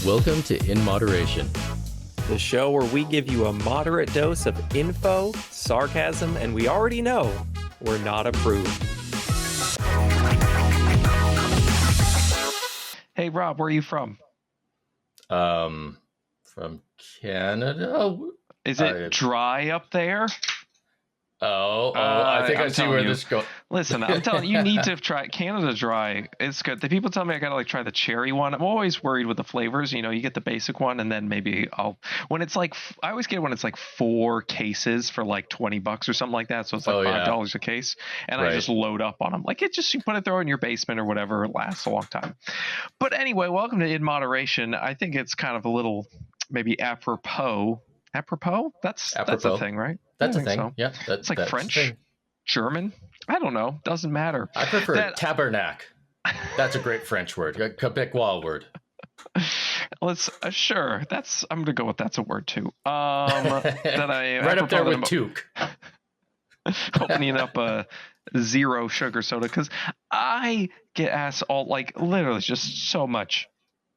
Welcome to In Moderation, the show where we give you a moderate dose of info, sarcasm, and we already know we're not approved. Hey, Rob, where are you from? From Canada. Is it dry up there? I think I see where this goes. Listen, I'm telling you, you need to try Canada Dry. It's good. The people tell me I gotta try the cherry one. I'm always worried with the flavors. You know, you get the basic one, and then maybe when it's like, I always get when it's like 4 cases for like $20 or something like that. So it's like $5 a case, and I just load up on them. Like you put it there in your basement or whatever. It lasts a long time. But anyway, welcome to In Moderation. I think it's kind of a little maybe apropos. That's a thing, right? That's a thing. So. Yeah, it's like French, German. I don't know. Doesn't matter. I prefer tabernacle. That's a great French word. A Quebecois word. Let's sure. I'm gonna go with that's a word too. That I right up there with toque. Opening up a 0 sugar soda because I get asked literally just so much.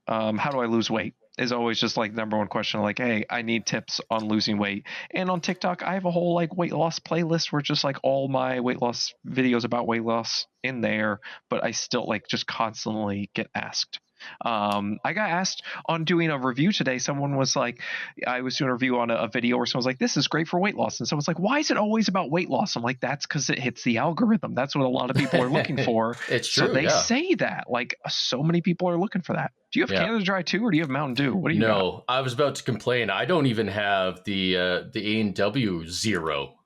How do I lose weight? Is always just like number one question. Like, hey, I need tips on losing weight. And on TikTok, I have a whole weight loss playlist where just all my weight loss videos about weight loss in there. But I still just constantly get asked. I got asked on doing a review today. Someone was like, I was doing a review on a video where someone's like, this is great for weight loss. And someone's like, why is it always about weight loss? I'm like, that's because it hits the algorithm. That's what a lot of people are looking for. It's true. So they say that so many people are looking for that. Do you have Canada Dry too, or do you have Mountain Dew? What do you got? I was about to complain. I don't even have the A&W Zero.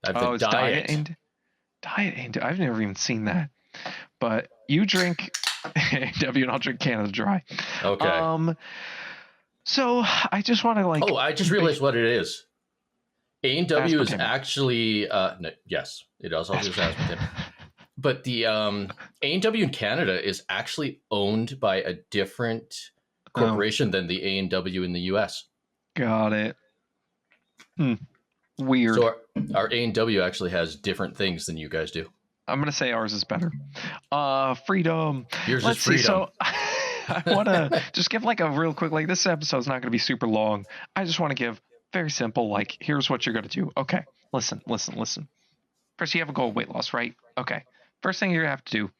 I have the Diet. Diet A&W. I've never even seen that. But you drink A&W and I'll drink Canada Dry. Okay. So I just want to I just realized what it is. A&W is actually yes, it does also use aspartame. But the A&W in Canada is actually owned by a different corporation than the A&W in the US. Got it. Weird. So our A&W actually has different things than you guys do. I'm going to say ours is better. Freedom. Yours is freedom. So I want to just give a real quick, this episode's not going to be super long. I just want to give very simple, here's what you're going to do. Okay, listen. First, you have a goal of weight loss, right? Okay. First thing you're going to have to do,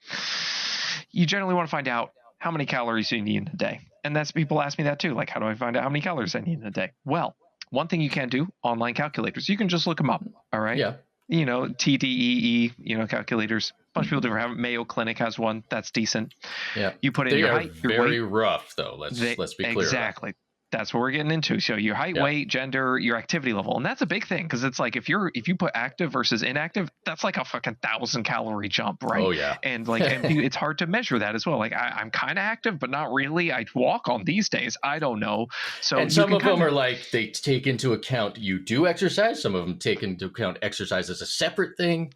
you generally want to find out how many calories you need in a day. And people ask me that too. How do I find out how many calories I need in a day? Well, one thing you can do, online calculators. You can just look them up. All right. Yeah. TDEE, calculators. A bunch of people do have it. Mayo Clinic has one that's decent. Yeah. You put in your height, your weight. Very rough though. Let's be clear. Exactly. That's what we're getting into. So your height, weight, gender, your activity level. And that's a big thing because it's if you put active versus inactive, that's a fucking 1,000-calorie jump, right? Oh, yeah. And it's hard to measure that as well. I'm kind of active, but not really. I walk on these days. I don't know. So and some of them are they take into account you do exercise. Some of them take into account exercise as a separate thing.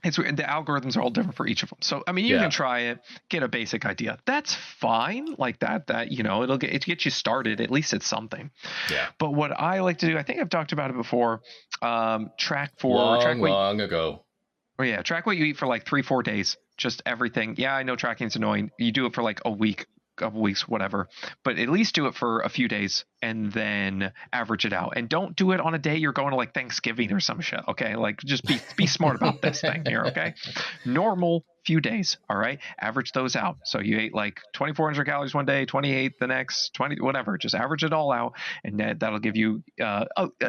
It's weird. The algorithms are all different for each of them. So, you can try it, get a basic idea. That's fine. It'll get you started. At least it's something. Yeah. But what I like to do, I think I've talked about it before, track long ago. Oh yeah. Track what you eat for 3-4 days. Just everything. Yeah, I know tracking's annoying. You do it for a week, couple weeks, whatever, but at least do it for a few days and then average it out. And don't do it on a day you're going to Thanksgiving or some shit. Okay. Just be smart about this thing here. Okay. Normal few days. All right. Average those out. So you ate 2,400 calories one day, 28 the next, 20, whatever, just average it all out. And that'll give you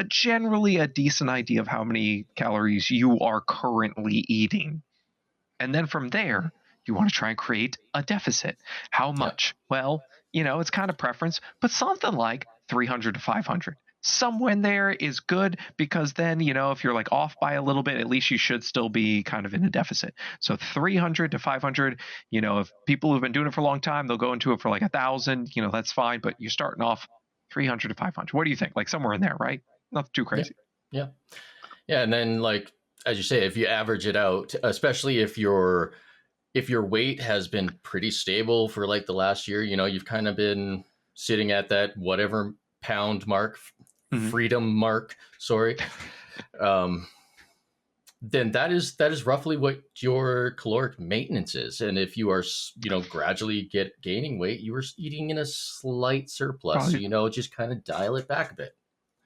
generally a decent idea of how many calories you are currently eating. And then from there, you want to try and create a deficit. How much? Yeah. Well, it's kind of preference, but something like 300 to 500. Somewhere in there is good because then, if you're off by a little bit, at least you should still be kind of in a deficit. So 300 to 500, if people who've been doing it for a long time, they'll go into it for 1,000, that's fine. But you're starting off 300 to 500. What do you think? Somewhere in there, right? Nothing too crazy. Yeah. Yeah. And then as you say, if you average it out, especially if your weight has been pretty stable for the last year, you've kind of been sitting at that whatever pound mark, freedom mark, sorry. then that is roughly what your caloric maintenance is. And if you are, gradually gaining weight, you are eating in a slight surplus. Probably. So, just kind of dial it back a bit.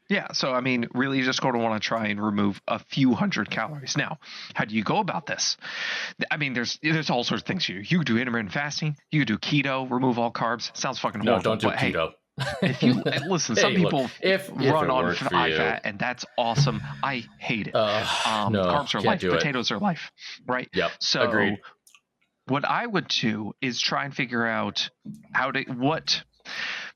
Yeah, so I mean, really, you're just going to want to try and remove a few hundred calories. Now, how do you go about this? I mean, there's all sorts of things you do intermittent fasting, you do keto, remove all carbs. Sounds fucking No, horrible. don't do but hey, keto. if you listen, some Hey, look, people if run it on worked for high you. fat, and that's awesome. I hate it. No, Carbs are can't life. do it. Potatoes are life, right? Yep, So agreed. what I would do is try and figure out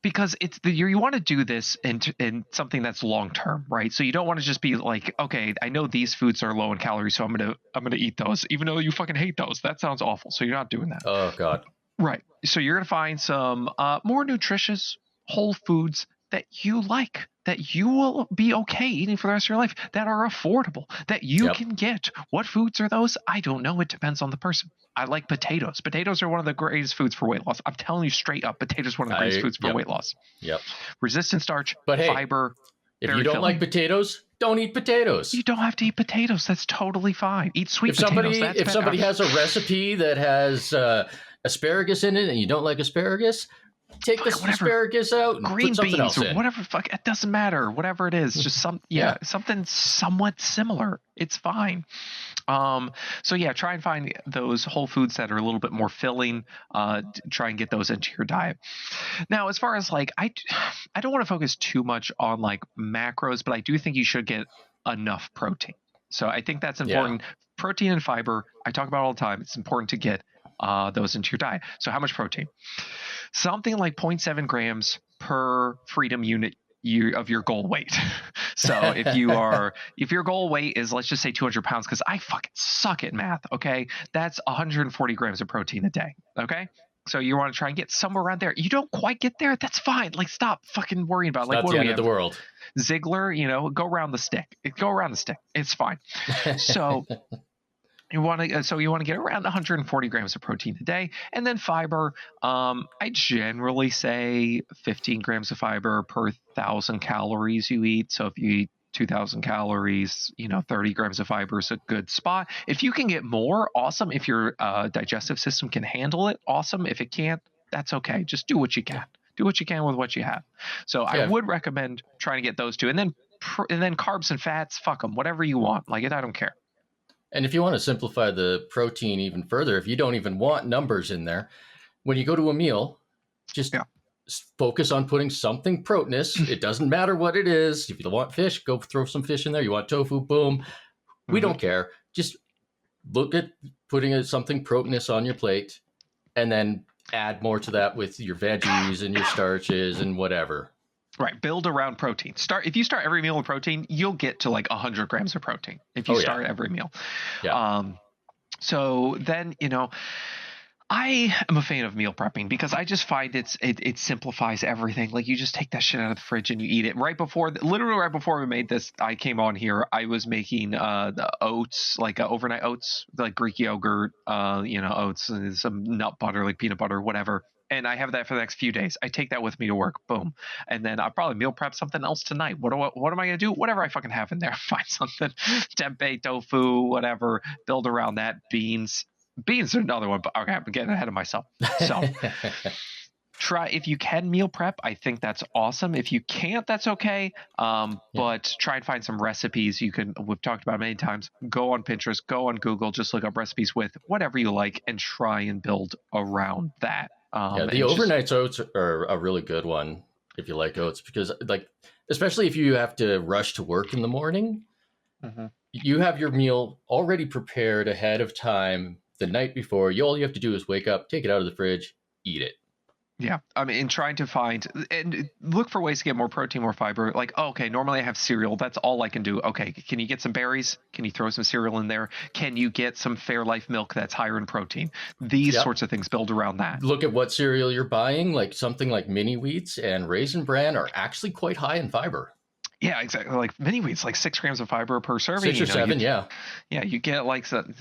because it's you want to do this in something that's long term, right? So you don't want to just be like, okay, I know these foods are low in calories, so I'm gonna eat those, even though you fucking hate those. That sounds awful. So you're not doing that. Oh God. Right. So you're going to find some more nutritious whole foods that you like, that you will be okay eating for the rest of your life, that are affordable, that you Yep. can get. What foods are those? I don't know. It depends on the person. I like potatoes. Potatoes are one of the greatest foods for weight loss. I'm telling you straight up, potatoes are one of the greatest foods for Yep. weight loss. Yep. Resistant starch, But hey, fiber. if very you don't filling. like potatoes, don't eat potatoes. You don't have to eat potatoes. That's totally fine. Eat sweet potatoes. If somebody has a recipe that has asparagus in it and you don't like asparagus, take the asparagus out and green put something beans else or in. whatever. Fuck, it doesn't matter. Whatever it is, just something somewhat similar. It's fine. So yeah, try and find those whole foods that are a little bit more filling. Try and get those into your diet. Now, as far as like, I don't want to focus too much on like macros, but I do think you should get enough protein. So I think that's important. Protein and fiber, I talk about all the time. It's important to get those into your diet. So how much protein? Something like 0.7 grams per freedom unit of your goal weight. So if your goal weight is, let's just say 200 pounds, because I fucking suck at math, okay? That's 140 grams of protein a day, okay? So you want to try and get somewhere around there. You don't quite get there, that's fine. Like, stop fucking worrying about it. Like, not what the do end we of have? the world. Ziegler, go around the stick. Go around the stick. It's fine. So you want to get around 140 grams of protein a day, and then fiber. I generally say 15 grams of fiber per 1,000 calories you eat. So if you eat 2,000 calories, 30 grams of fiber is a good spot. If you can get more, awesome. If your digestive system can handle it, awesome. If it can't, that's okay. Just do what you can. Do what you can with what you have. So I would recommend trying to get those two, and then carbs and fats. Fuck them. Whatever you want. Like it, I don't care. And if you want to simplify the protein even further, if you don't even want numbers in there, when you go to a meal, just focus on putting something proteinous. It doesn't matter what it is. If you want fish, go throw some fish in there. You want tofu, boom. We don't care. Just look at putting something proteinous on your plate and then add more to that with your veggies and your starches and whatever. Right. Build around protein. If you start every meal with protein, you'll get to like 100 grams of protein if you start every meal. Yeah. So then, I am a fan of meal prepping because I just find it simplifies everything. Like you just take that shit out of the fridge and you eat it. Literally right before we made this, I came on here. I was making the oats, like overnight oats, like Greek yogurt, oats and some nut butter, like peanut butter, whatever. And I have that for the next few days. I take that with me to work. Boom. And then I'll probably meal prep something else tonight. What am I going to do? Whatever I fucking have in there. Find something. Tempeh, tofu, whatever. Build around that. Beans are another one. But okay, I'm getting ahead of myself. So try, if you can meal prep, I think that's awesome. If you can't, that's okay. But try and find some recipes. We've talked about it many times. Go on Pinterest, go on Google, just look up recipes with whatever you like and try and build around that. The overnight oats are a really good one if you like oats, because like, especially if you have to rush to work in the morning, you have your meal already prepared ahead of time the night before. All you have to do is wake up, take it out of the fridge, eat it. Yeah. I mean, trying to find and look for ways to get more protein, more fiber. Like, okay, normally I have cereal. That's all I can do. Okay, can you get some berries? Can you throw some cereal in there? Can you get some Fairlife milk that's higher in protein? These sorts of things build around that. Look at what cereal you're buying. Like something like Mini Wheats and Raisin Bran are actually quite high in fiber. Yeah, exactly. Like Mini Wheats, like 6 grams of fiber per serving. 6 or 7, yeah. Yeah, you get like some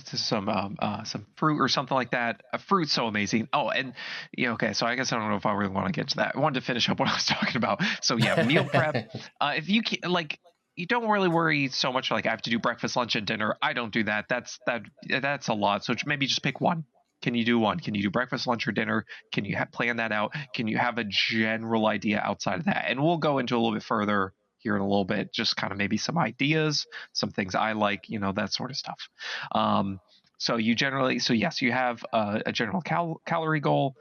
fruit or something like that. Fruit's so amazing. Oh, and okay. So I guess I don't know if I really want to get to that. I wanted to finish up what I was talking about. So yeah, meal prep. If you can, like, you don't really worry so much like I have to do breakfast, lunch, and dinner. I don't do that. That's a lot. So maybe just pick one. Can you do one? Can you do breakfast, lunch, or dinner? Can you plan that out? Can you have a general idea outside of that? And we'll go into a little bit further here in a little bit, just kind of maybe some ideas, some things I like, that sort of stuff. So yes, you have a general calorie goal.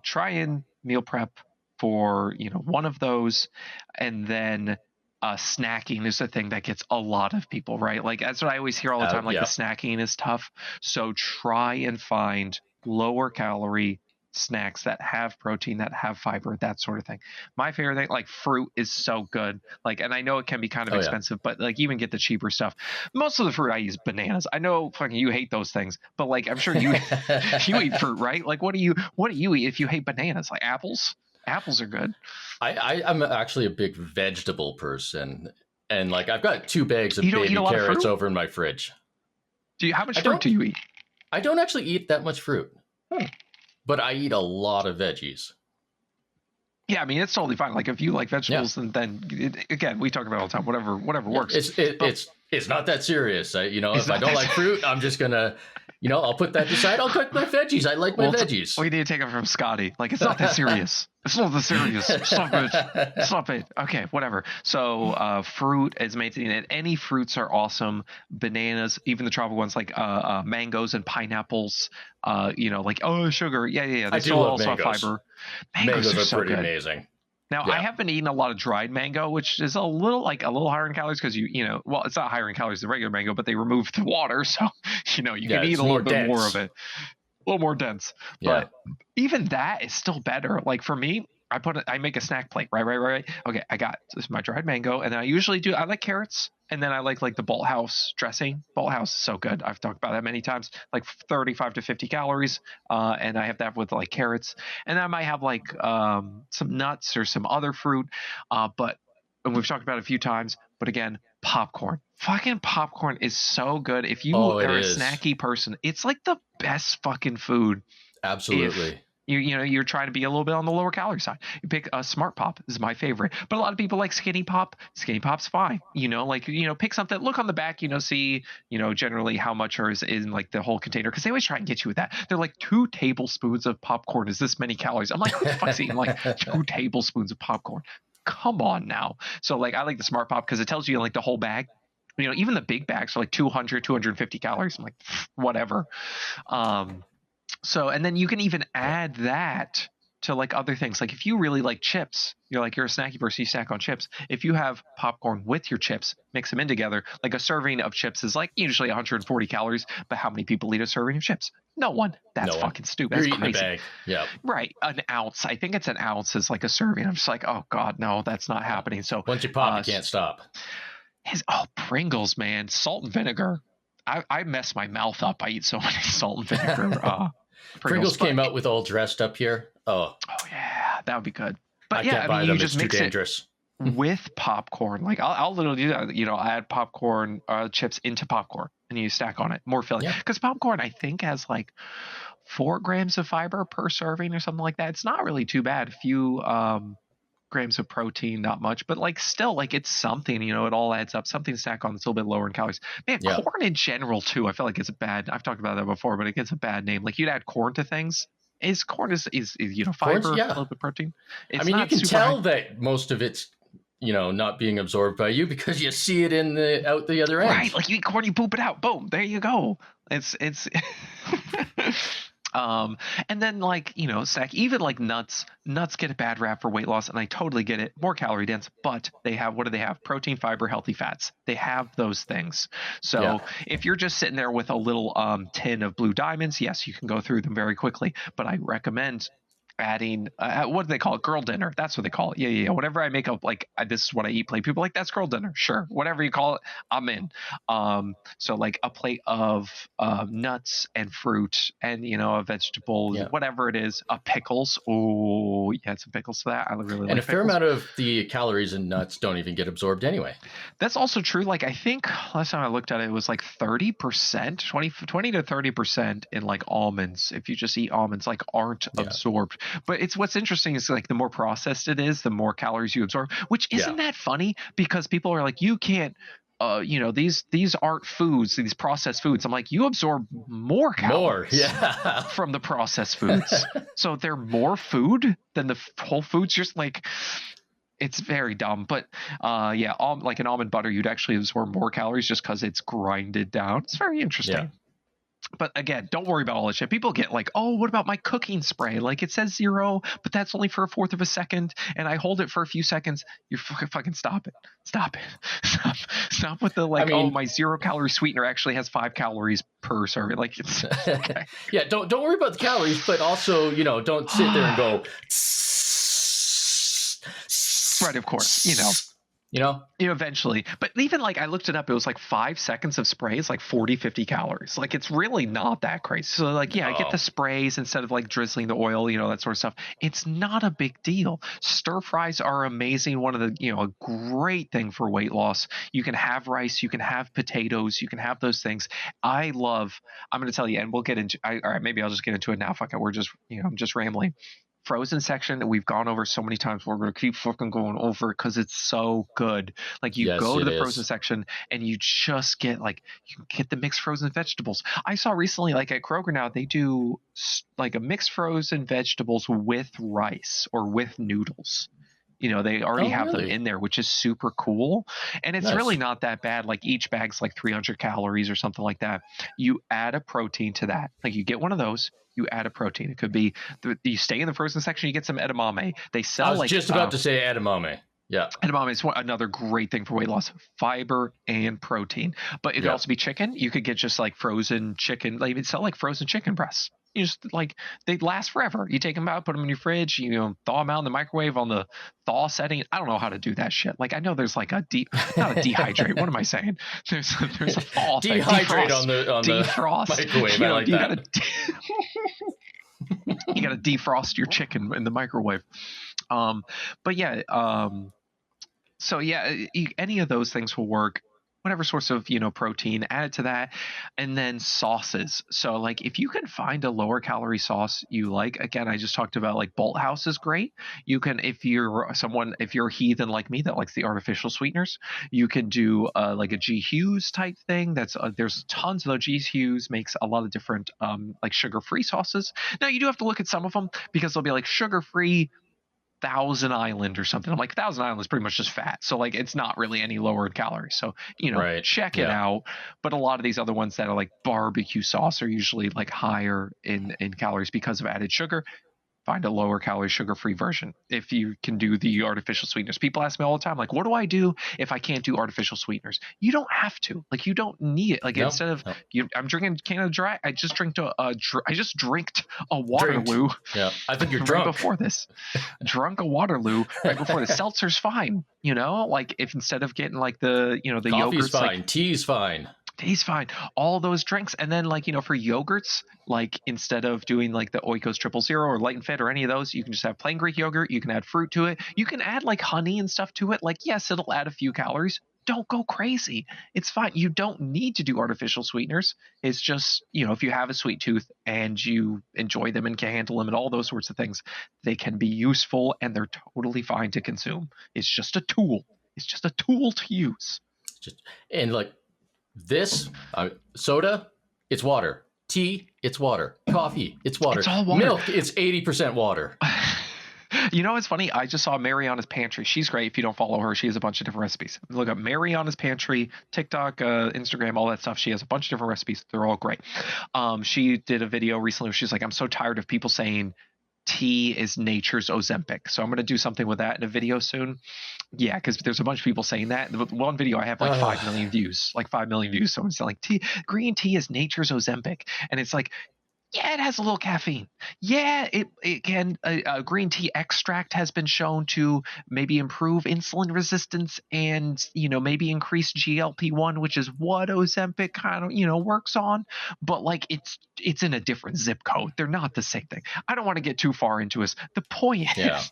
Try and meal prep for one of those, and then snacking is the thing that gets a lot of people, right? Like that's what I always hear all the time. Like the snacking is tough. So try and find lower calorie snacks that have protein, that have fiber, that sort of thing. My favorite thing, like fruit, is so good. Like, and I know it can be kind of expensive, but like even get the cheaper stuff. Most of the fruit I use bananas. I know fucking you hate those things, but like I'm sure you you eat fruit, right? Like what do you eat if you hate bananas? Like apples? Apples are good. I'm actually a big vegetable person, and like I've got 2 bags of baby carrots over in my fridge. How much fruit do you eat? I don't actually eat that much fruit, but I eat a lot of veggies. Yeah, I mean it's totally fine. Like if you like vegetables, then again, we talk about it all the time. Whatever works. It's not that serious. If I don't like fruit, I'm just gonna. I'll put that aside. I'll cook my veggies. I like my veggies. We need to take it from Scotty. Like, it's not that serious. It's not that serious. Stop it. Stop it. Okay, whatever. So fruit is maintaining it. Any fruits are awesome. Bananas, even the tropical ones like mangoes and pineapples. Sugar. Yeah. I do love also mangoes. Fiber. Mangoes are so pretty good. amazing. Now, I have been eating a lot of dried mango, which is a little higher in calories because it's not higher in calories than regular mango, but they remove the water, so you can eat a little bit more of it, a little more dense. Yeah. But even that is still better. Like for me, I make a snack plate, right. Okay, I got my dried mango, and then I like carrots, and then I like the Bolthouse dressing. Bolthouse is so good. I've talked about that many times. Like 35 to 50 calories, and I have that with like carrots, and I might have some nuts or some other fruit. And we've talked about it a few times. But again, popcorn. Fucking popcorn is so good. If you are a snacky person, it's like the best fucking food. Absolutely. You're trying to be a little bit on the lower calorie side. You pick a Smart Pop. This is my favorite. But a lot of people like Skinny Pop. Skinny Pop's fine. Pick something. Look on the back. See generally how much is in like the whole container, because they always try and get you with that. They're like 2 tablespoons of popcorn is this many calories. I'm like, who the fuck's eating like 2 tablespoons of popcorn? Come on now. So like I like the Smart Pop because it tells you like the whole bag. Even the big bags are like 200, 250 calories. I'm like, whatever. So, and then you can even add that to like other things. Like if you really like chips, you're a snacky person, you snack on chips. If you have popcorn with your chips, mix them in together. Like a serving of chips is like usually 140 calories, but how many people eat a serving of chips? No one. That's fucking stupid. That's crazy. The bag. Yeah. Right. An ounce. I think it's an ounce is like a serving. I'm just like, oh God, no, that's not happening. So once you pop, you can't stop. Pringles, man. Salt and vinegar. I mess my mouth up. I eat so much salt and vinegar. Pringles came out with all dressed up here. Oh yeah, that would be good. But I can't buy them. You just it's too dangerous. With popcorn. Like I'll literally do that. I add popcorn chips into popcorn, and you stack on it, more filling. Because popcorn, I think, has like 4 grams of fiber per serving or something like that. It's not really too bad. A few grams of protein, not much, but like still, like it's something. It all adds up. Something to snack on that's a little bit lower in calories. Man, corn in general too. I feel like it's a bad. I've talked about that before, but it gets a bad name. Like you'd add corn to things. Corn is fiber, a little bit protein. You can tell that most of it's not being absorbed by you because you see it out the other end. Right, like you eat corn, you poop it out. Boom, there you go. It's and then snack, even like nuts get a bad rap for weight loss, and I totally get it, more calorie dense, but they have, what do they have? Protein, fiber, healthy fats. They have those things. So if you're just sitting there with a little tin of Blue Diamonds, yes, you can go through them very quickly, but I recommend adding what do they call it? Girl dinner. That's what they call it. Yeah. Whatever I make up, like this is what I eat plate. People are like, that's girl dinner. Sure. Whatever you call it, I'm in. So like a plate of nuts and fruit and a vegetable, whatever it is, pickles. Oh, you had some pickles for that. I really like. And a fair amount of the calories in nuts don't even get absorbed anyway. That's also true. Like I think last time I looked at it, it was like 30%, 20 to 30% in like almonds. If you just eat almonds, like aren't absorbed. But it's what's interesting is like the more processed it is, the more calories you absorb. Which isn't that funny? Because people are like, you can't. These aren't foods, these processed foods. I'm like, you absorb more calories from the processed foods. So they're more food than the whole foods. Just like, it's very dumb. But like an almond butter, you'd actually absorb more calories just because it's grinded down. It's very interesting. Yeah. But again, don't worry about all this shit. People get like, oh, what about my cooking spray? Like it says 0, but that's only for 1/4 of a second, and I hold it for a few seconds. You fucking stop it. Stop with the like, oh, my 0-calorie sweetener actually has 5 calories per serving. Like it's okay. Yeah, don't worry about the calories, but also, don't sit there and go right, of course, eventually. But even like I looked it up, it was like 5 seconds of spray is like 40-50 calories. Like it's really not that crazy. So like, I get the sprays instead of like drizzling the oil, that sort of stuff. It's not a big deal. Stir fries are amazing. One of the, a great thing for weight loss. You can have rice, you can have potatoes, you can have those things. I'm going to tell you, and we'll get into, all right, maybe I'll just get into it now. Fuck it. We're just, I'm just rambling. Frozen section we've gone over so many times. We're going to keep fucking going over it because it's so good. Like you go to the frozen section and you just get like, you can get the mixed frozen vegetables. I saw recently like at Kroger now they do like a mixed frozen vegetables with rice or with noodles. They already have them in there, which is super cool. And it's really not that bad. Like each bag's like 300 calories or something like that. You add a protein to that. Like you get one of those, you add a protein. It could be, you stay in the frozen section, you get some edamame. They sell I was just about to say edamame. Yeah. Edamame is another great thing for weight loss, fiber and protein. But it could also be chicken. You could get just like frozen chicken. They even sell like frozen chicken breasts. You just like, they last forever. You take them out, put them in your fridge, thaw them out in the microwave on the thaw setting. I don't know how to do that shit. Like I know there's like not a dehydrate. What am I saying? There's a thaw thing. Dehydrate on the microwave. I like that. You got to defrost your chicken in the microwave. But yeah, so yeah, any of those things will work. Whatever source of protein, add it to that. And then sauces. So like if you can find a lower calorie sauce you like, again, I just talked about like Bolt House is great. You can, if you're a heathen like me that likes the artificial sweeteners, you can do like a G Hughes type thing. There's tons of those. G Hughes makes a lot of different like sugar-free sauces. Now you do have to look at some of them because they'll be like sugar-free Thousand Island or something. I'm like, Thousand Island is pretty much just fat. So like it's not really any lower in calories. So, check it out. But a lot of these other ones that are like barbecue sauce are usually like higher in calories because of added sugar. Find a lower calorie sugar-free version if you can do the artificial sweeteners. People ask me all the time, like, what do I do if I can't do artificial sweeteners? You don't have to. Like, you don't need it. Like, instead of I'm drinking Canada Dry, I just drinked a Waterloo. Yeah, I think you're right drunk before this. Drunk a Waterloo right before this. Seltzer's fine. Like if instead of getting like the the coffee's yogurts, fine, like, tea's fine. He's fine. All those drinks. And then like, for yogurts, like instead of doing like the Oikos 000 or Light and Fit or any of those, you can just have plain Greek yogurt. You can add fruit to it. You can add like honey and stuff to it. Like, yes, it'll add a few calories. Don't go crazy. It's fine. You don't need to do artificial sweeteners. It's just, if you have a sweet tooth and you enjoy them and can handle them and all those sorts of things, they can be useful and they're totally fine to consume. It's just a tool. It's just a tool to use. And like, this soda, it's water. Tea, it's water. Coffee, it's water. It's all water. Milk, it's 80% water. It's funny. I just saw Mariana's Pantry. She's great. If you don't follow her, she has a bunch of different recipes. Look up Mariana's Pantry, TikTok, Instagram, all that stuff. She has a bunch of different recipes. They're all great. She did a video recently where she's like, I'm so tired of people saying tea is nature's Ozempic. So I'm going to do something with that in a video soon. Yeah, because there's a bunch of people saying that. The one video I have like 5 million views. Like 5 million views. Someone's like, green tea is nature's Ozempic. And it's like, yeah, it has a little caffeine. Yeah, it can. Green tea extract has been shown to maybe improve insulin resistance and maybe increase GLP-1, which is what Ozempic kind of works on. But like it's in a different zip code. They're not the same thing. I don't want to get too far into this. The point is,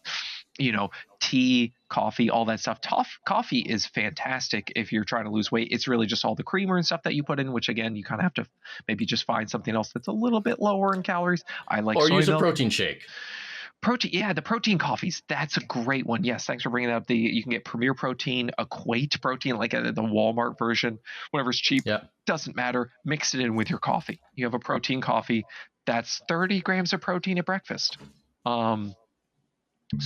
tea, coffee, all that stuff. Coffee is fantastic if you're trying to lose weight. It's really just all the creamer and stuff that you put in, which again, you kind of have to maybe just find something else that's a little bit lower in calories. I like or soy use milk. a protein shake. Protein, yeah, the protein coffees. That's a great one. Yes, thanks for bringing that up. You can get Premier Protein, Equate Protein, like the Walmart version, whatever's cheap. Yeah. Doesn't matter. Mix it in with your coffee. You have a protein coffee. That's 30 grams of protein at breakfast. So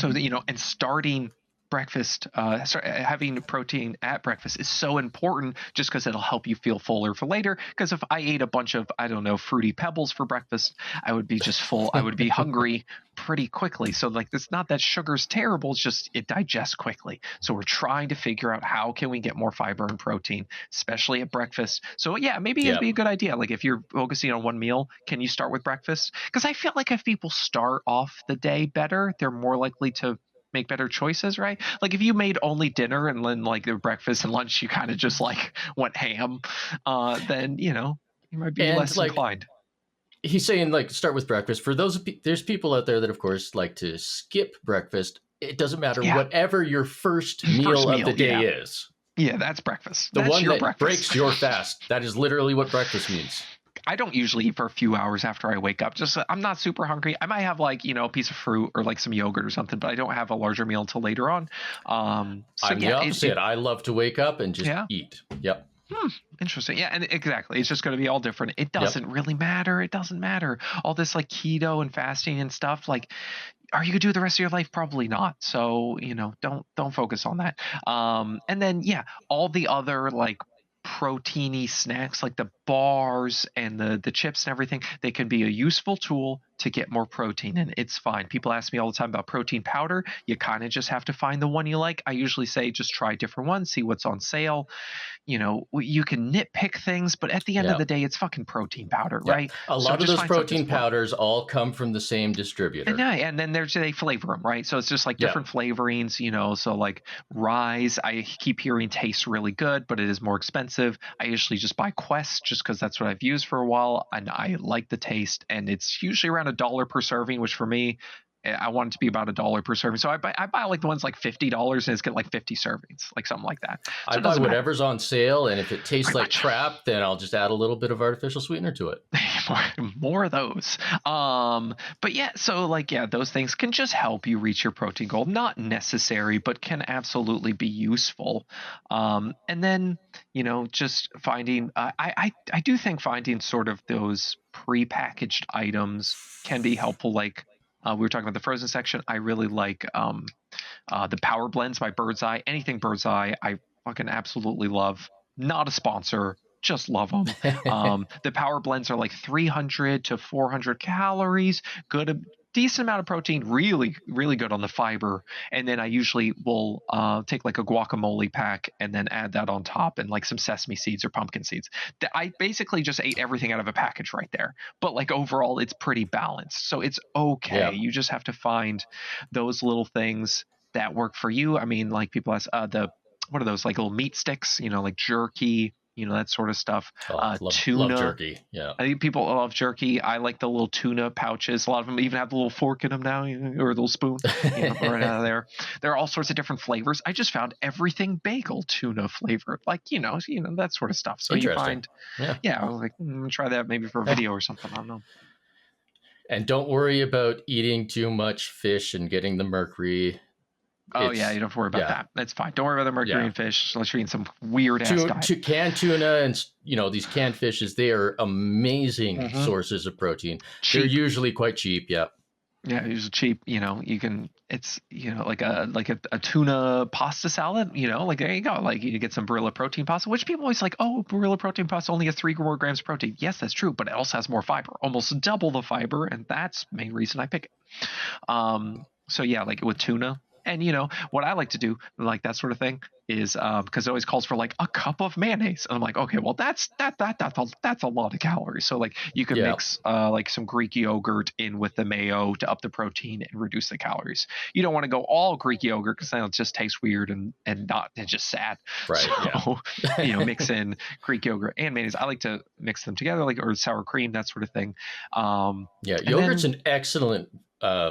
that, and starting breakfast, having protein at breakfast is so important, just because it'll help you feel fuller for later. Because if I ate a bunch of, I don't know, fruity pebbles for breakfast, I would be just full. I would be hungry pretty quickly. So like, it's not that sugar's terrible, it's just it digests quickly. So we're trying to figure out how can we get more fiber and protein, especially at breakfast. So yeah, maybe it'd be a good idea. Like if you're focusing on one meal, can you start with breakfast? Because I feel like if people start off the day better, they're more likely to make better choices, right? Like if you made only dinner and then like the breakfast and lunch, you kind of just like went ham, then you might be less inclined. He's saying like start with breakfast. For there's people out there that of course like to skip breakfast. It doesn't matter, whatever your first meal of the day is. Yeah, that's breakfast. The that's one your that breakfast. breaks your fast. That is literally what breakfast means. I don't usually eat for a few hours after I wake up. Just I'm not super hungry. I might have like a piece of fruit or like some yogurt or something, but I don't have a larger meal until later on. I'm the opposite. I love to wake up and just eat. Yep. Interesting. Yeah, and exactly. It's just going to be all different. It doesn't really matter. It doesn't matter. All this like keto and fasting and stuff. Like, are you gonna do it the rest of your life? Probably not. So don't focus on that. And then all the other like proteiny snacks like the bars and the chips and everything, they can be a useful tool to get more protein, and it's fine. People ask me all the time about protein powder. You kind of just have to find the one you like. I usually say just try different ones, see what's on sale. You can nitpick things, but at the end of the day, it's fucking protein powder, right? A lot of those protein powders all come from the same distributor. And then they flavor them, right? So it's just like different flavorings, so like Rise, I keep hearing tastes really good, but it is more expensive. I usually just buy Quest just because that's what I've used for a while, and I like the taste, and it's usually around $1 per serving, which for me, I want it to be about $1 per serving. So I buy like the ones like $50 and it's got like 50 servings, like something like that. So I buy whatever's on sale, and if it tastes like crap, then I'll just add a little bit of artificial sweetener to it. more of those. But so like those things can just help you reach your protein goal. Not necessary, but can absolutely be useful. And then just finding. I do think finding sort of those prepackaged items can be helpful. Like we were talking about the frozen section. I really like the Power Blends by Bird's Eye. Anything Bird's Eye, I fucking absolutely love. Not a sponsor, just love them. The Power Blends are like 300 to 400 calories. Good, decent amount of protein. Really, really good on the fiber. And then I usually will take like a guacamole pack and then add that on top, and like some sesame seeds or pumpkin seeds. I basically just ate everything out of a package right there. But like overall, it's pretty balanced. So it's okay. Yeah. You just have to find those little things that work for you. I mean, like people ask what are those, like little meat sticks, like jerky, that sort of stuff. Tuna. Love jerky. Yeah. I think people love jerky. I like the little tuna pouches. A lot of them even have the little fork in them now, or a little spoon, right out of there. There are all sorts of different flavors. I just found everything bagel tuna flavored, like, that sort of stuff. So you find, I was like, try that maybe for a video or something. I don't know. And don't worry about eating too much fish and getting the mercury. You don't have to worry about that. That's fine. Don't worry about the mercury in fish unless you're eating some weird ass diet. Canned tuna and these canned fishes, they are amazing sources of protein. Cheap. They're usually quite cheap. Yeah. Yeah, it's cheap. You can. It's like a tuna pasta salad. Like there you go. Like you get some Barilla protein pasta, which people always like. Oh, Barilla protein pasta only has 3 more grams of protein. Yes, that's true, but it also has more fiber, almost double the fiber, and that's the main reason I pick it. So yeah, like with tuna. And what I like to do, like that sort of thing, is because it always calls for like a cup of mayonnaise. And I'm like, okay, well that's a lot of calories. So like you can mix like some Greek yogurt in with the mayo to up the protein and reduce the calories. You don't want to go all Greek yogurt because then it just tastes weird and just sad. Right. So mix in Greek yogurt and mayonnaise. I like to mix them together, or sour cream, that sort of thing. Yogurt's an excellent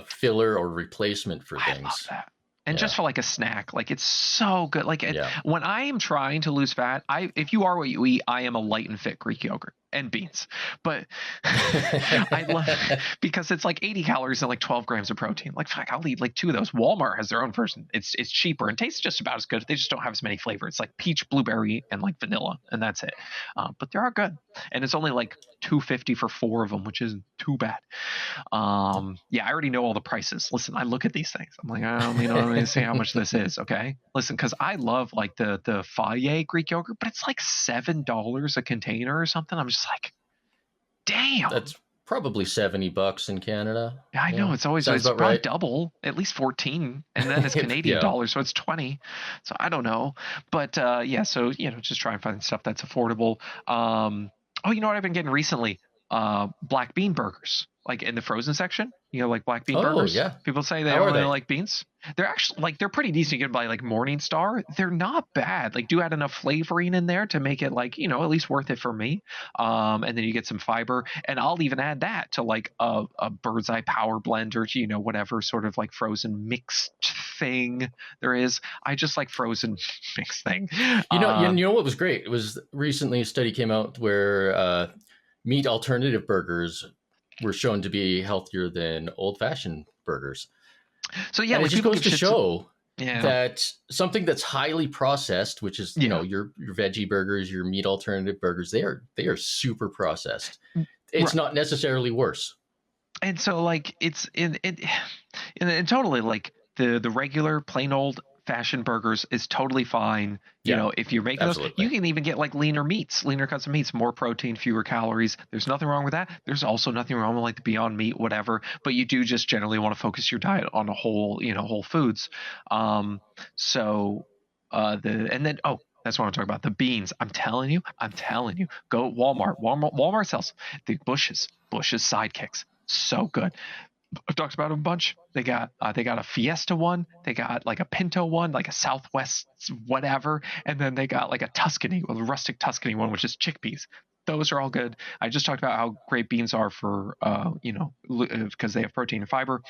filler or replacement for things. I love that. And just for like a snack, like it's so good. Like when I am trying to lose fat, if you are what you eat, I am a light and fit Greek yogurt. and beans. But I love because it's like 80 calories and like 12 grams of protein. Like, fuck, I'll eat like 2 of those. Walmart has their own version. It's cheaper and tastes just about as good. They just don't have as many flavors. It's like peach, blueberry, and like vanilla, and that's it. But they are good, and it's only like $2.50 for 4 of them, which isn't too bad. Yeah, I already know all the prices. Listen, I look at these things. I'm like, let me see how much this is. Okay, listen, because I love like the Faye Greek yogurt, but it's like $7 a container or something. I'm just like, damn. That's probably $70 in Canada. Yeah, I know, it's always Sounds about probably right. double, at least 14, and then it's Canadian Yeah. dollars, so it's 20. So I don't know, but yeah. So just try and find stuff that's affordable. Oh, you know what I've been getting recently? Black bean burgers, like in the frozen section. Like black bean Oh, burgers. yeah. People say they How are only they? like beans. They're actually like they're pretty decent. You can buy like Morningstar. They're not bad. Like do add enough flavoring in there to make it like at least worth it for me. And then you get some fiber, and I'll even add that to like a Bird's Eye Power Blend or whatever sort of like frozen mixed thing there is. I just like frozen mixed thing. You know what was great? It was recently a study came out where meat alternative burgers were shown to be healthier than old-fashioned burgers. So yeah, And it like just people goes give to shits. show Yeah. that something that's highly processed, which is your veggie burgers, your meat alternative burgers, they are super processed. It's Right. not necessarily worse. And so like it's and totally like the regular plain old fashioned burgers is totally fine. Yeah, If you're making absolutely. those, you can even get like leaner cuts of meats, more protein, fewer calories. There's nothing wrong with that. There's also nothing wrong with like the Beyond Meat, whatever. But you do just generally want to focus your diet on a whole foods. So and then that's what I'm talking about. The beans. I'm telling you, go Walmart. Walmart sells the Bush's sidekicks. So good. I've talked about them a bunch. They got a Fiesta one. They got like a Pinto one, like a Southwest whatever, and then they got like a Tuscany, a rustic Tuscany one, which is chickpeas. Those are all good. I just talked about how great beans are for because they have protein and fiber.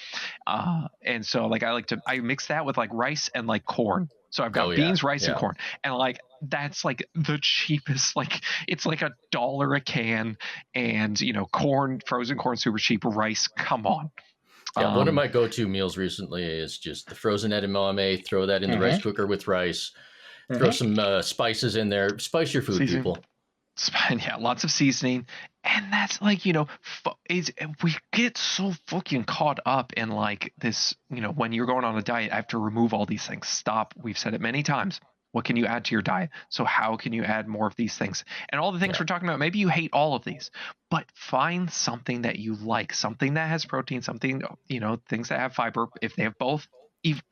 And so like I mix that with like rice and like corn. So I've got beans, rice, and corn, and like that's like the cheapest. Like it's like $1 a can, and corn, frozen corn, super cheap. Rice, come on. Yeah, one of my go-to meals recently is just the frozen edamame. Throw that in the rice cooker with rice. Throw some spices in there. Spice your food, Seasoning. people. Yeah, lots of seasoning, and that's like we get so fucking caught up in like this. When you're going on a diet, I have to remove all these things. Stop. We've said it many times. What can you add to your diet? So how can you add more of these things? And all the things we're talking about, maybe you hate all of these, but find something that you like, something that has protein, something, things that have fiber. If they have both,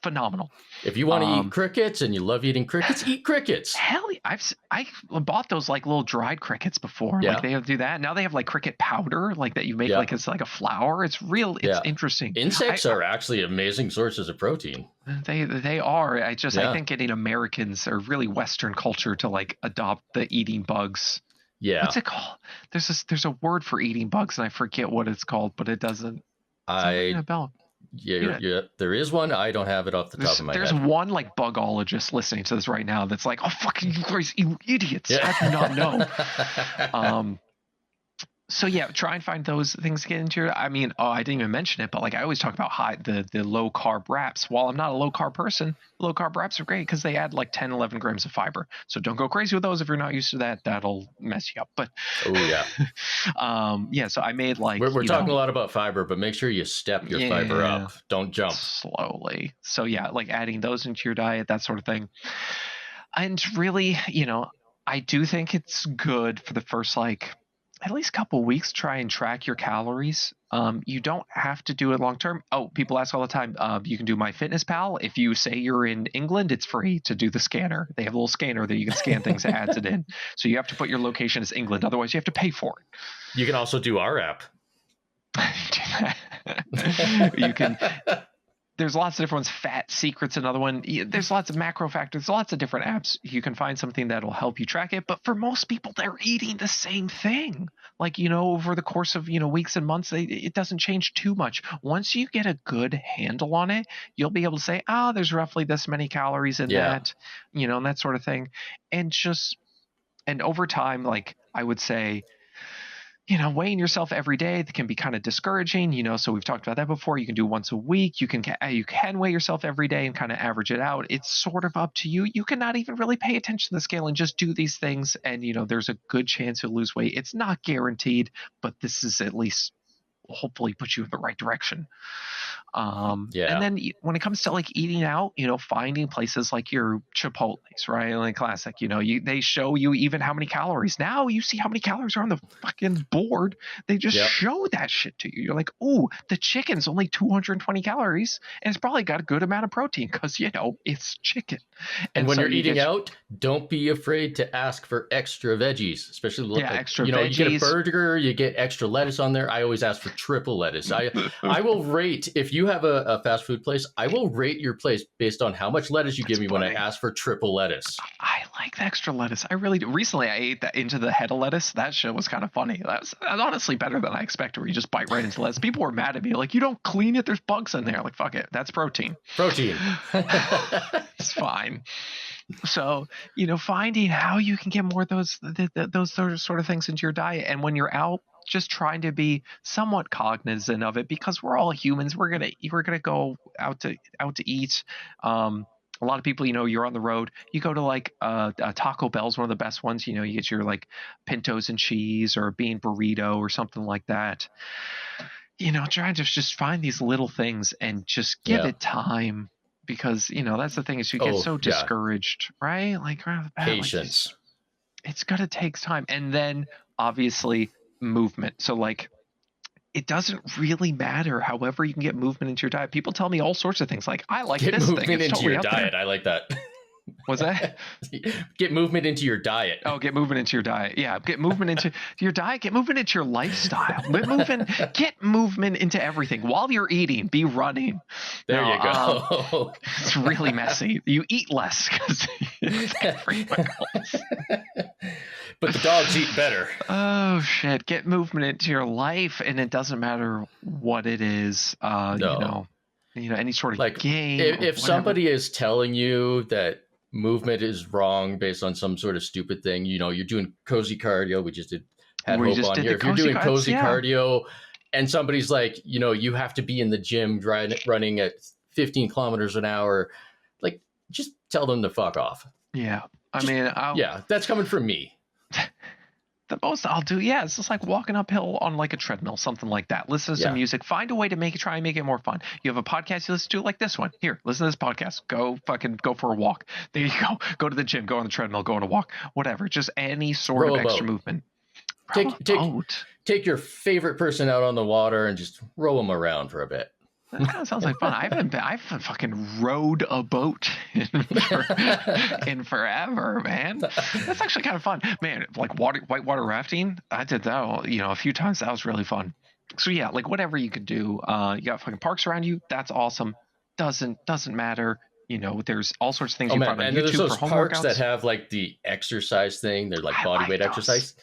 phenomenal. If you want to eat crickets and you love eating crickets, eat crickets. Hell, I bought those like little dried crickets before. Yeah. Like they do that. Now they have like cricket powder, like that you make like it's like a flour. It's real. It's interesting. Insects are actually amazing sources of protein. They are. I think getting Americans or really Western culture to like adopt the eating bugs. Yeah. What's it called? There's a word for eating bugs and I forget what it's called, but it doesn't. Yeah, there is one. I don't have it off the top of my head. There's one like bugologist listening to this right now that's like, oh, fucking you guys, you idiots. Yeah. I do not know. So yeah, try and find those things to get into your. I mean, I didn't even mention it, but like I always talk about the low carb wraps. While I'm not a low carb person, low carb wraps are great because they add like 10, 11 grams of fiber. So don't go crazy with those if you're not used to that. That'll mess you up. But yeah. So I made like we're talking a lot about fiber, but make sure you step your fiber up. Don't jump slowly. So yeah, like adding those into your diet, that sort of thing. And really, I do think it's good for the first like at least couple weeks, try and track your calories. You don't have to do it long term. Oh, people ask all the time. You can do MyFitnessPal. If you say you're in England, it's free to do the scanner. They have a little scanner that you can scan things that adds it in. So you have to put your location as England. Otherwise, you have to pay for it. You can also do our app. You can. There's lots of different ones. Fat Secret's another one. There's lots of macro factors, lots of different apps. You can find something that'll help you track it. But for most people, they're eating the same thing. Like, over the course of, weeks and months, it doesn't change too much. Once you get a good handle on it, you'll be able to say, there's roughly this many calories in that, and that sort of thing. And over time, like I would say, weighing yourself every day that can be kind of discouraging, so we've talked about that before. You can do once a week. You can weigh yourself every day and kind of average it out. It's sort of up to you. You cannot even really pay attention to the scale and just do these things. And, there's a good chance you'll lose weight. It's not guaranteed, but this is at least hopefully put you in the right direction. And then when it comes to like eating out, finding places like your Chipotle's, right? Like classic, they show you even how many calories. Now you see how many calories are on the fucking board. They just show that shit to you. You're like, oh, the chicken's only 220 calories and it's probably got a good amount of protein because, it's chicken. And when you're eating out, don't be afraid to ask for extra veggies, especially extra veggies. You get a burger, you get extra lettuce on there. I always ask for triple lettuce. I will rate, if you have a fast food place, I will rate your place based on how much lettuce you give me when I ask for triple lettuce. I like the extra lettuce. I really do. Recently, I ate that into the head of lettuce. That shit was kind of funny. That's honestly better than I expected, where you just bite right into lettuce. People were mad at me, like, you don't clean it. There's bugs in there. Like, fuck it. That's protein. It's fine. So, finding how you can get more of those sort of things into your diet. And when you're out, just trying to be somewhat cognizant of it, because we're all humans. We're gonna go out to eat. A lot of people, you're on the road. You go to like Taco Bell's one of the best ones. You get your like pintos and cheese or a bean burrito or something like that. Trying to just find these little things and just give it time, because that's the thing, is you get so discouraged, right? Like patience. It's gonna take time, and then obviously movement. So like, it doesn't really matter. However, you can get movement into your diet. People tell me all sorts of things. Like, I like get this movement thing. It's into totally your diet. I like that. What's that? Get movement into your diet. Oh, get movement into your diet. Yeah, get movement into your diet. Get movement into your lifestyle. Get movement into everything. While you're eating, be running. There you go. It's really messy. You eat less because but the dogs eat better. Oh shit! Get movement into your life, and it doesn't matter what it is. Any sort of like game. If somebody is telling you that movement is wrong based on some sort of stupid thing, you're doing cozy cardio. We just had Hope on here. If you're doing cozy cardio, and somebody's like, you have to be in the gym running at 15 kilometers an hour, like, just tell them to fuck off. Yeah, that's coming from me. The most I'll do, it's just like walking uphill on like a treadmill, something like that. Listen to some music, find a way to try and make it more fun. You have a podcast you listen to, like this one. Here, listen to this podcast. Go for a walk. There you go. Go to the gym, go on the treadmill, go on a walk, whatever. Just any sort of extra movement. Take your favorite person out on the water and just row them around for a bit. That kind of sounds like fun. I haven't fucking rowed a boat in forever, man. That's actually kind of fun, man. Like whitewater rafting, I did that, a few times. That was really fun. So yeah, like whatever you could do. You got fucking parks around you. That's awesome. Doesn't matter. There's all sorts of things you find on YouTube there's those for home parks workouts that have like the exercise thing. They're like body weight exercise.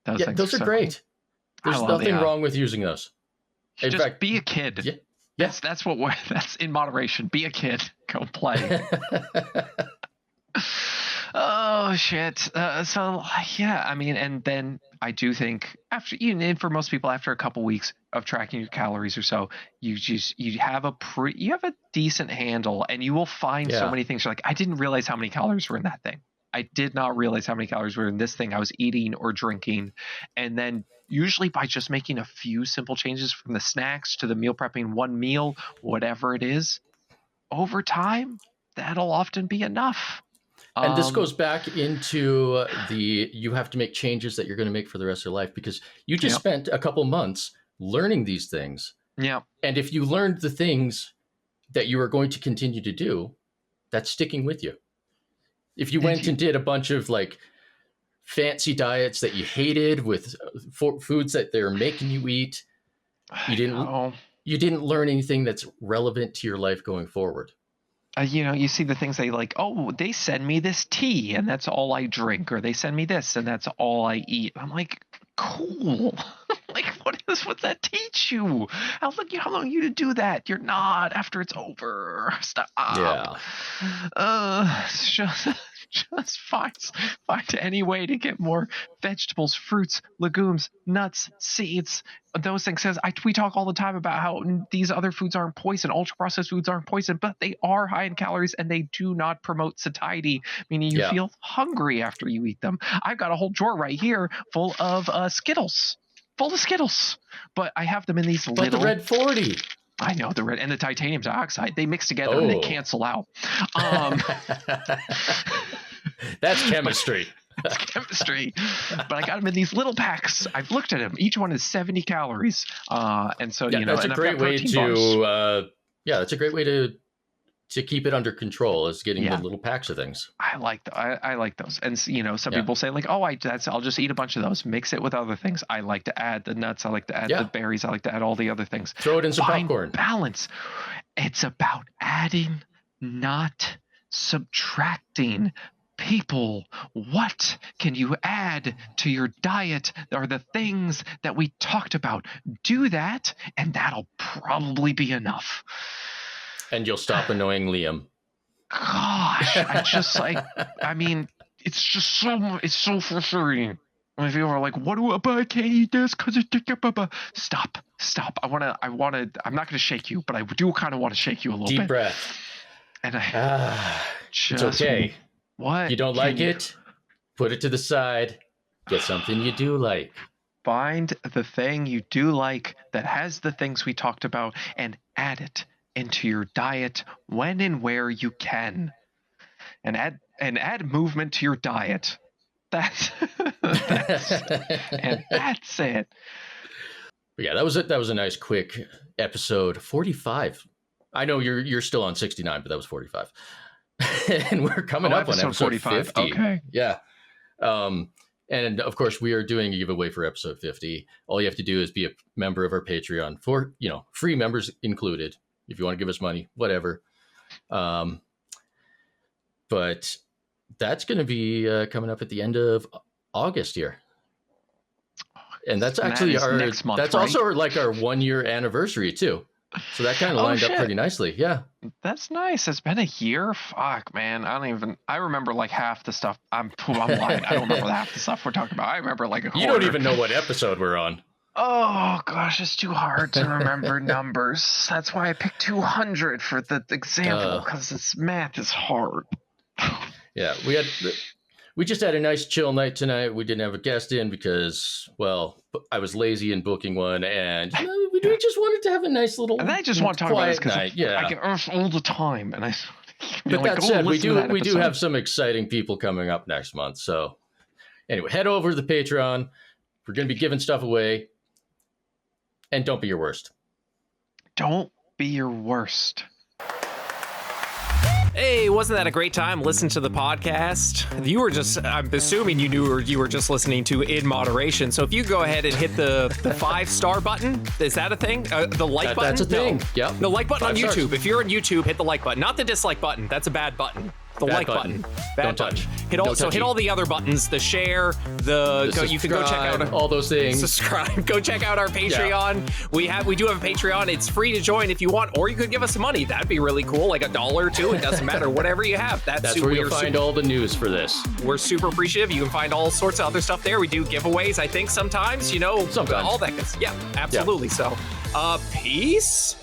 Those are great. Cool. There's nothing wrong with using those. In fact, be a kid. Yeah. Yes, that's in moderation. Be a kid. Go play. Oh shit. And then I do think after, for most people, after a couple weeks of tracking your calories or so, you have a decent handle, and you will find so many things. You're like, I didn't realize how many calories were in that thing. I did not realize how many calories were in this thing I was eating or drinking. And then usually by just making a few simple changes, from the snacks to the meal prepping, one meal, whatever it is, over time, that'll often be enough. And this goes back into you have to make changes that you're going to make for the rest of your life, because you just spent a couple months learning these things. Yeah. And if you learned the things that you are going to continue to do, that's sticking with you. If you went and did a bunch of like fancy diets that you hated with foods that they're making you eat, you didn't learn anything that's relevant to your life going forward. You see the things they like, they send me this tea and that's all I drink, or they send me this and that's all I eat. I'm like, cool. Like, what's that teach you? How long you to do that? You're not after it's over. Stop. Yeah. Just find any way to get more vegetables, fruits, legumes, nuts, seeds, those things. Because we talk all the time about how these other foods aren't poison, ultra processed foods aren't poison, but they are high in calories and they do not promote satiety, meaning you feel hungry after you eat them. I've got a whole drawer right here full of Skittles, but I have them in these little. But the Red 40. I know, the red and the titanium dioxide, they mix together and they cancel out. That's chemistry. That's chemistry. But I got them in these little packs. I've looked at them. Each one is 70 calories. And so, that's a great way to, that's a great way to keep it under control, is getting the little packs of things. I like those. And some people say like, oh, I'll just eat a bunch of those, mix it with other things. I like to add the nuts. I like to add the berries. I like to add all the other things. Throw it in some popcorn. Balance. It's about adding, not subtracting. People, what can you add to your diet are the things that we talked about. Do that, and that'll probably be enough. And you'll stop annoying Liam. Gosh, it's so frustrating. When people are like, what do I can't eat this because it's stop. I'm not going to shake you, but I do kind of want to shake you a little bit. Deep breath. And it's okay. What? You don't like it? Put it to the side. Get something you do like. Find the thing you do like that has the things we talked about and add it into your diet when and where you can, and add movement to your diet. That's it. Yeah, that was it. That was a nice quick episode 45. I know you're still on 69, but that was 45. And we're coming up on episode 45. 50. Okay. Yeah. And of course, we are doing a giveaway for episode 50. All you have to do is be a member of our Patreon, for free members included. If you want to give us money, whatever. But that's going to be coming up at the end of August here. And that's actually next month, that's right? also like our 1 year anniversary too. So that kind of lined up pretty nicely. Yeah. That's nice. It's been a year. Fuck, man. I remember like half the stuff. I'm lying. I don't remember half the stuff we're talking about. I remember like a quarter. You don't even know what episode we're on. Oh gosh, it's too hard to remember numbers. That's why I picked 200 for the example, because this math is hard. Yeah, we just had a nice chill night tonight. We didn't have a guest in because, well, I was lazy in booking one, and we just wanted to have a nice little. And I just want to talk about this because I get Earth all the time, and But that said, we do have some exciting people coming up next month. So anyway, head over to the Patreon. We're going to be giving stuff away. And don't be your worst. Don't be your worst. Hey, wasn't that a great time listening to the podcast? You were just, I'm assuming you were just listening to In Moderation. So if you go ahead and hit the 5-star button, is that a thing? The like button? That's a thing. No. Yep. The like button 5 on YouTube. stars. If you're on YouTube, hit the like button. Not the dislike button. That's a bad button. The Bad like button. Bad Don't button. touch. Hit all the other buttons. The share. You can go check out all those things. Subscribe. Go check out our Patreon. Yeah. We do have a Patreon. It's free to join if you want, or you could give us some money. That'd be really cool, like $1 or $2. It doesn't matter. Whatever you have. That's where you'll find all the news for this. We're super appreciative. You can find all sorts of other stuff there. We do giveaways. I think sometimes. Sometimes. All that. Yeah, absolutely. Yeah. So, peace.